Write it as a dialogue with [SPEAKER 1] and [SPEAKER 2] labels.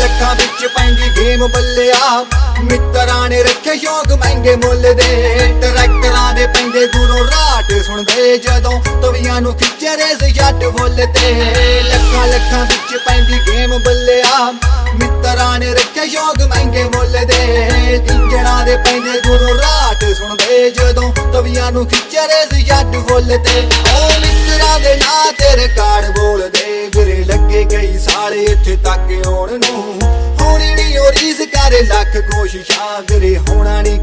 [SPEAKER 1] ਲੱਖਾਂ ਵਿੱਚ ਪੈਂਦੀ ਗੇਮ ਬੱਲਿਆ ਮਿੱਤਰਾਂ ਨੇ ਰੱਖੇ ਸ਼ੌਕ ਮਹਿੰਗੇ ਮੁੱਲ ਦੇ ਟਰੈਕਟਰਾਂ ਦੇ ਪੈਂਦੇ ਦੂਰੋਂ ਰਾਟ ਸੁਣਦੇ ਜਦੋਂ ਤਵੀਆਂ ਨੂੰ ਖਿੱਚੇ ਰੇਸ ਜੱਟ ਫੁੱਲ ਤੇ ਲੱਖਾਂ ਲੱਖਾਂ ਵਿੱਚ ਪੈਂਦੀ ਗੇਮ ਬੱਲਿਆ ਮਿੱਤਰਾਂ ਨੇ ਰੱਖੇ ਸ਼ੌਕ ਮਹਿੰਗੇ ਮੁੱਲ ਦੇ ਇੰਜਣਾਂ ਦੇ ਪੈਂਦੇ ਦੂਰੋਂ ਰਾਟ ਸੁਣਦੇ ਜਦੋਂ ਤਵੀਆਂ ਨੂੰ ਖਿੱਚੇ ਰੇਸ ਜੱਟ ਫੁੱਲ ਤੇ ਉਹ ਮਿੱਤਰਾਂ ਦੇ ਨਾਂ ਤੇ ਰਿਕਾਰਡ ਬੋਲਦੇ ਵੀਰੇ ਲੱਗੇ ਕਈ ਸਾਲ ਇੱਥੇ ਤੱਕ ਆਉਣ ਨੂੰ ਹੋਣੀ ਨੀ ਉਹ ਰੀਸ ਕਰੇ ਲੱਖ ਕੋਸ਼ਿਸ਼ਾਂ ਵੀਰੇ ਹੋਣਾ ਨੀ